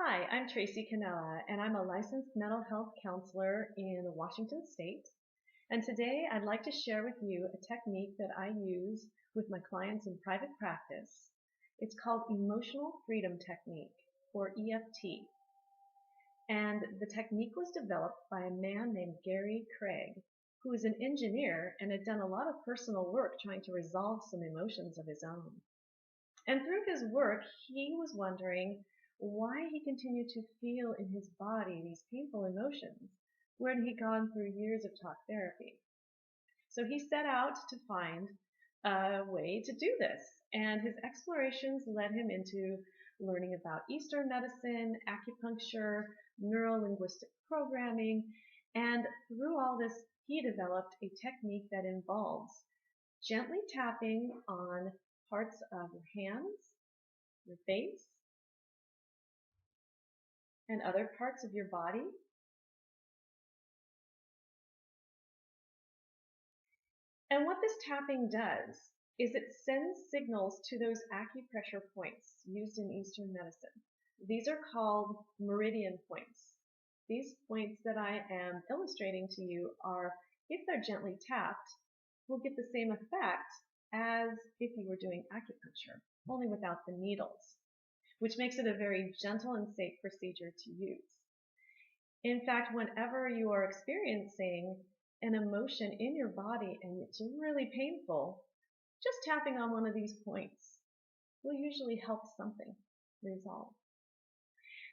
Hi, I'm Tracy Canella, and I'm a licensed mental health counselor in Washington State. And today I'd like to share with you a technique that I use with my clients in private practice. It's called Emotional Freedom Technique, or EFT. And the technique was developed by a man named Gary Craig, who is an engineer and had done a lot of personal work trying to resolve some emotions of his own. And through his work, he was wondering why he continued to feel in his body these painful emotions when he'd gone through years of talk therapy. So he set out to find a way to do this, and his explorations led him into learning about Eastern medicine, acupuncture, neuro-linguistic programming, and through all this, he developed a technique that involves gently tapping on parts of your hands, your face, and other parts of your body. And what this tapping does is it sends signals to those acupressure points used in Eastern medicine. These are called meridian points. These points that I am illustrating to you are, if they're gently tapped, will get the same effect as if you were doing acupuncture, only without the needles, which makes it a very gentle and safe procedure to use. In fact, whenever you are experiencing an emotion in your body and it's really painful, just tapping on one of these points will usually help something resolve.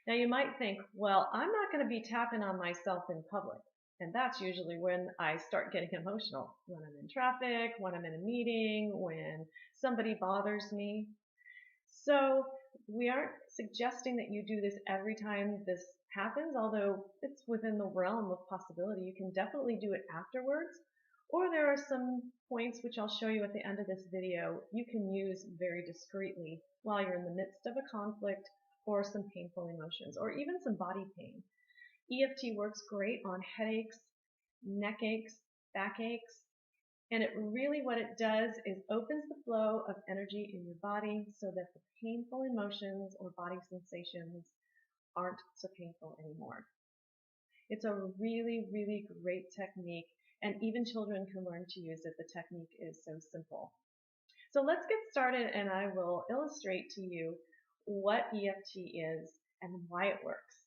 Now you might think, well, I'm not going to be tapping on myself in public. And that's usually when I start getting emotional, when I'm in traffic, when I'm in a meeting, when somebody bothers me. So we aren't suggesting that you do this every time this happens, although it's within the realm of possibility. You can definitely do it afterwards, or there are some points which I'll show you at the end of this video you can use very discreetly while you're in the midst of a conflict or some painful emotions, or even some body pain. EFT works great on headaches, neck aches, backaches, and it really what it does is opens the flow of energy in your body so that the painful emotions or body sensations aren't so painful anymore. It's a really, really great technique, and even children can learn to use it. The technique is so simple. So let's get started, and I will illustrate to you what EFT is and why it works.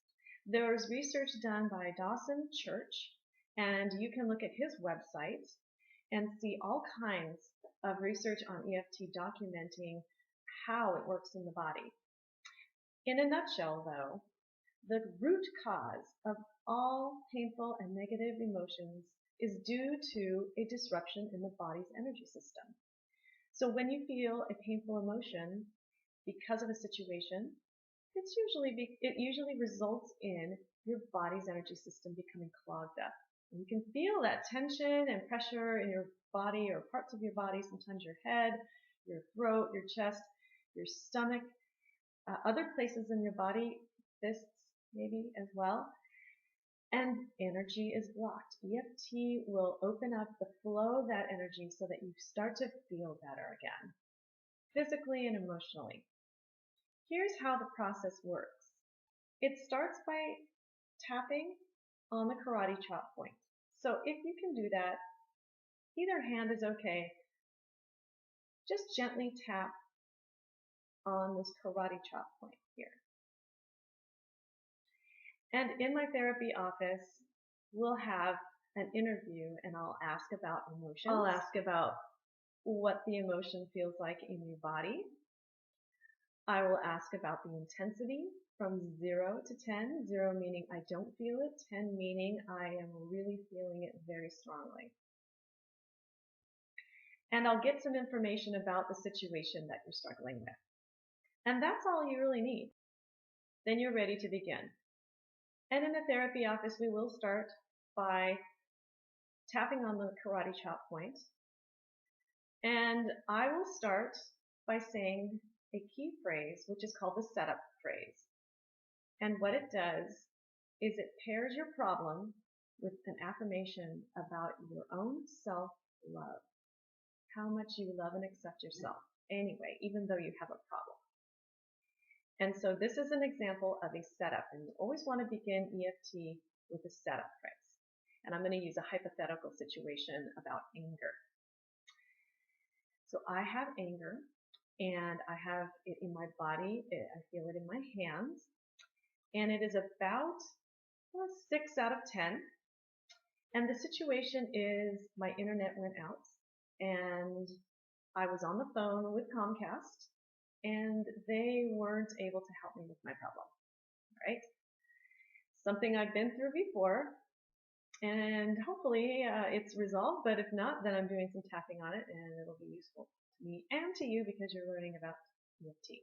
There's research done by Dawson Church, and you can look at his website and see all kinds of research on EFT documenting how it works in the body. In a nutshell, though, the root cause of all painful and negative emotions is due to a disruption in the body's energy system. So when you feel a painful emotion because of a situation, it usually results in your body's energy system becoming clogged up. And you can feel that tension and pressure in your body or parts of your body, sometimes your head, your throat, your chest, your stomach, other places in your body, fists maybe as well. And energy is blocked. EFT will open up the flow of that energy so that you start to feel better again, physically and emotionally. Here's how the process works. It starts by tapping on the karate chop point. So if you can do that, either hand is okay. Just gently tap on this karate chop point here. And in my therapy office, we'll have an interview and I'll ask about emotions. I'll ask about what the emotion feels like in your body. I will ask about the intensity from 0 to 10, 0 meaning I don't feel it, 10 meaning I am really feeling it very strongly. And I'll get some information about the situation that you're struggling with. And that's all you really need. Then you're ready to begin. And in the therapy office, we will start by tapping on the karate chop point. And I will start by saying a key phrase, which is called the setup phrase. And what it does is it pairs your problem with an affirmation about your own self-love. How much you love and accept yourself anyway, even though you have a problem. And so this is an example of a setup, and you always want to begin EFT with a setup phrase. And I'm going to use a hypothetical situation about anger. So I have anger, and I have it in my body. I feel it in my hands, and it is about 6 out of 10. And the situation is my internet went out, and I was on the phone with Comcast, and they weren't able to help me with my problem, right? Something I've been through before, and hopefully it's resolved, but if not, then I'm doing some tapping on it, and it'll be useful to me and to you because you're learning about EFT.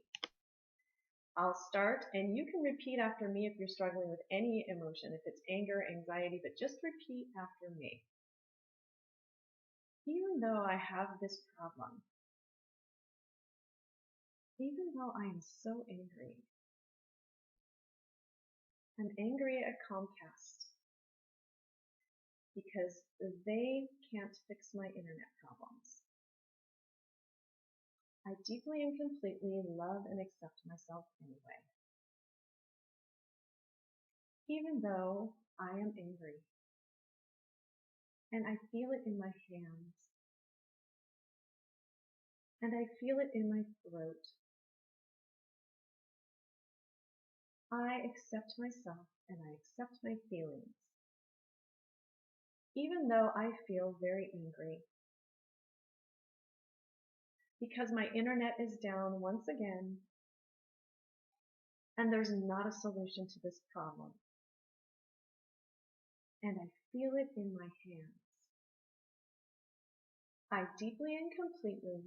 I'll start, and you can repeat after me if you're struggling with any emotion, if it's anger, anxiety, but just repeat after me. Even though I have this problem, even though I am so angry, I'm angry at Comcast because they can't fix my internet problems. I deeply and completely love and accept myself anyway. Even though I am angry, and I feel it in my hands, and I feel it in my throat, I accept myself and I accept my feelings. Even though I feel very angry, because my internet is down once again, and there's not a solution to this problem. And I feel it in my hands. I deeply and completely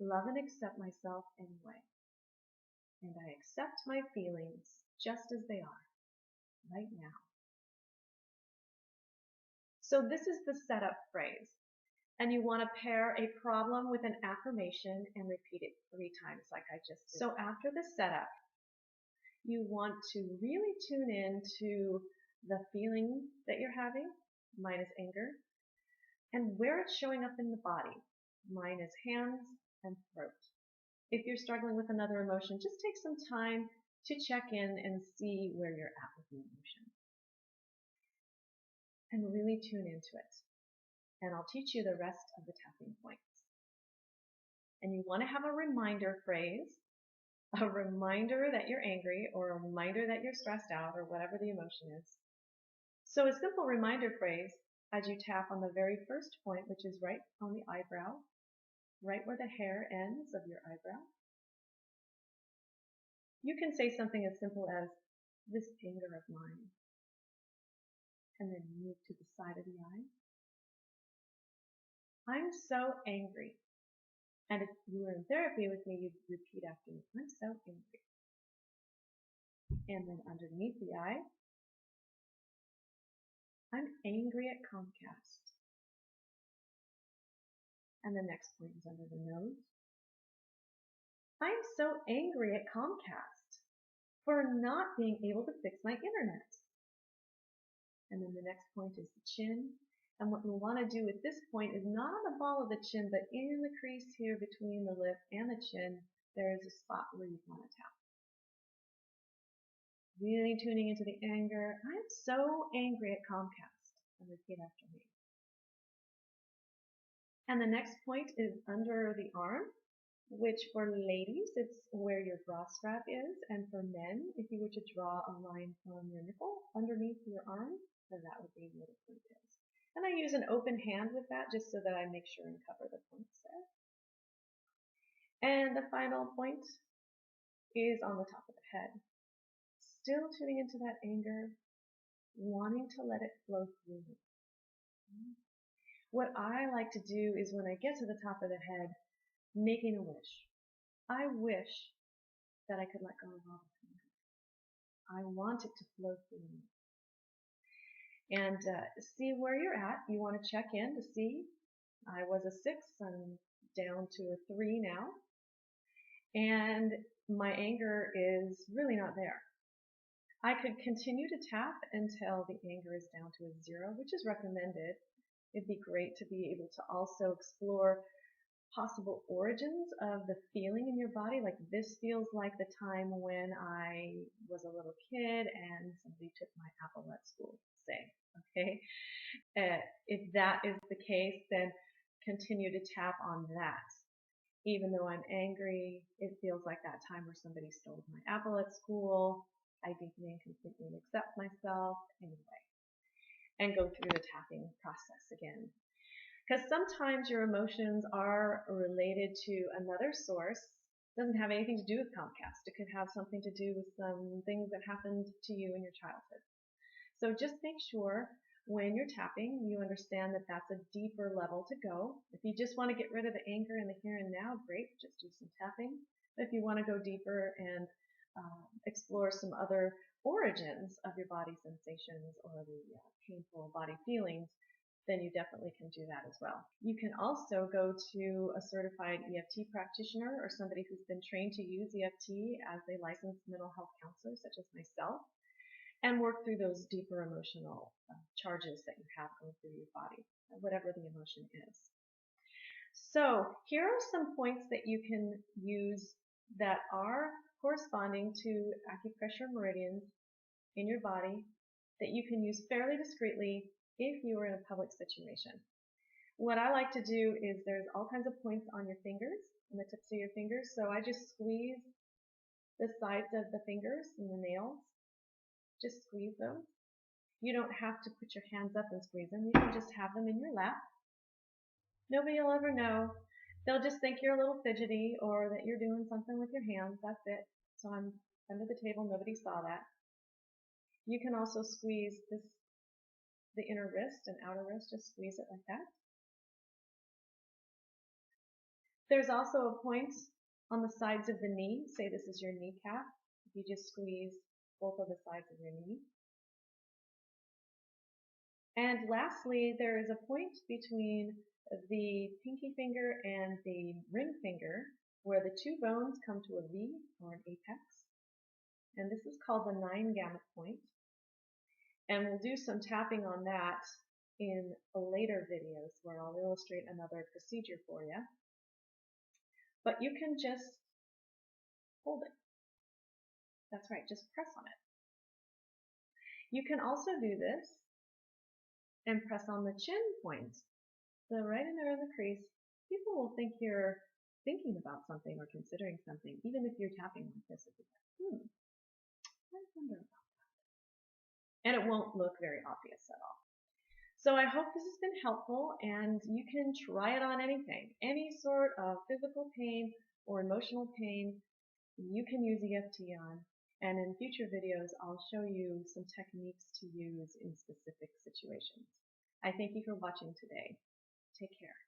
love and accept myself anyway. And I accept my feelings just as they are, right now. So this is the setup phrase. And you want to pair a problem with an affirmation and repeat it 3 times like I just did. So after the setup, you want to really tune in to the feeling that you're having, mine is anger, and where it's showing up in the body. Mine is hands and throat. If you're struggling with another emotion, just take some time to check in and see where you're at with the emotion. And really tune into it. And I'll teach you the rest of the tapping points. And you want to have a reminder phrase, a reminder that you're angry, or a reminder that you're stressed out, or whatever the emotion is. So a simple reminder phrase, as you tap on the very first point, which is right on the eyebrow, right where the hair ends of your eyebrow. You can say something as simple as, this anger of mine, and then move to the side of the eye. I'm so angry. And if you were in therapy with me, you'd repeat after me, I'm so angry. And then underneath the eye, I'm angry at Comcast. And the next point is under the nose. I'm so angry at Comcast for not being able to fix my internet. And then the next point is the chin. And what we want to do at this point is not on the ball of the chin, but in the crease here between the lip and the chin, there is a spot where you want to tap. Really tuning into the anger. I'm so angry at Comcast. And repeat after me. And the next point is under the arm, which for ladies, it's where your bra strap is. And for men, if you were to draw a line from your nipple underneath your arm, then that would be where the point is. And I use an open hand with that just so that I make sure and cover the points there. And the final point is on the top of the head. Still tuning into that anger, wanting to let it flow through me. What I like to do is when I get to the top of the head, making a wish. I wish that I could let go of all this anger. I want it to flow through me. And see where you're at. You want to check in to see. I was a 6, I'm down to a 3 now. And my anger is really not there. I could continue to tap until the anger is down to a 0, which is recommended. It'd be great to be able to also explore possible origins of the feeling in your body. Like this feels like the time when I was a little kid and somebody took my apple at school, say, okay? If that is the case, then continue to tap on that. Even though I'm angry, it feels like that time where somebody stole my apple at school. I deeply and completely accept myself anyway. And go through the tapping process again. Because sometimes your emotions are related to another source. It doesn't have anything to do with Comcast. It could have something to do with some things that happened to you in your childhood. So just make sure when you're tapping, you understand that that's a deeper level to go. If you just want to get rid of the anger in the here and now, great, just do some tapping. But if you want to go deeper and explore some other origins of your body sensations or the painful body feelings, then you definitely can do that as well. You can also go to a certified EFT practitioner or somebody who's been trained to use EFT as a licensed mental health counselor, such as myself, and work through those deeper emotional charges that you have going through your body, whatever the emotion is. So here are some points that you can use that are corresponding to acupressure meridians in your body that you can use fairly discreetly if you are in a public situation. What I like to do is there's all kinds of points on your fingers, on the tips of your fingers, so I just squeeze the sides of the fingers and the nails. Just squeeze them. You don't have to put your hands up and squeeze them. You can just have them in your lap. Nobody will ever know. They'll just think you're a little fidgety or that you're doing something with your hands. That's it. So I'm under the table. Nobody saw that. You can also squeeze the inner wrist and outer wrist. Just squeeze it like that. There's also a point on the sides of the knee. Say this is your kneecap. You just squeeze both of the sides of your knee. And lastly, there is a point between the pinky finger and the ring finger where the two bones come to a V or an apex. And this is called the 9 gamut point. And we'll do some tapping on that in later videos where I'll illustrate another procedure for you. But you can just hold it. That's right, just press on it. You can also do this and press on the chin point. So right in there in the crease, people will think you're thinking about something or considering something, even if you're tapping like this. If you're like, I wonder about that. And it won't look very obvious at all. So I hope this has been helpful, and you can try it on anything. Any sort of physical pain or emotional pain, you can use EFT on. And in future videos, I'll show you some techniques to use in specific situations. I thank you for watching today. Take care.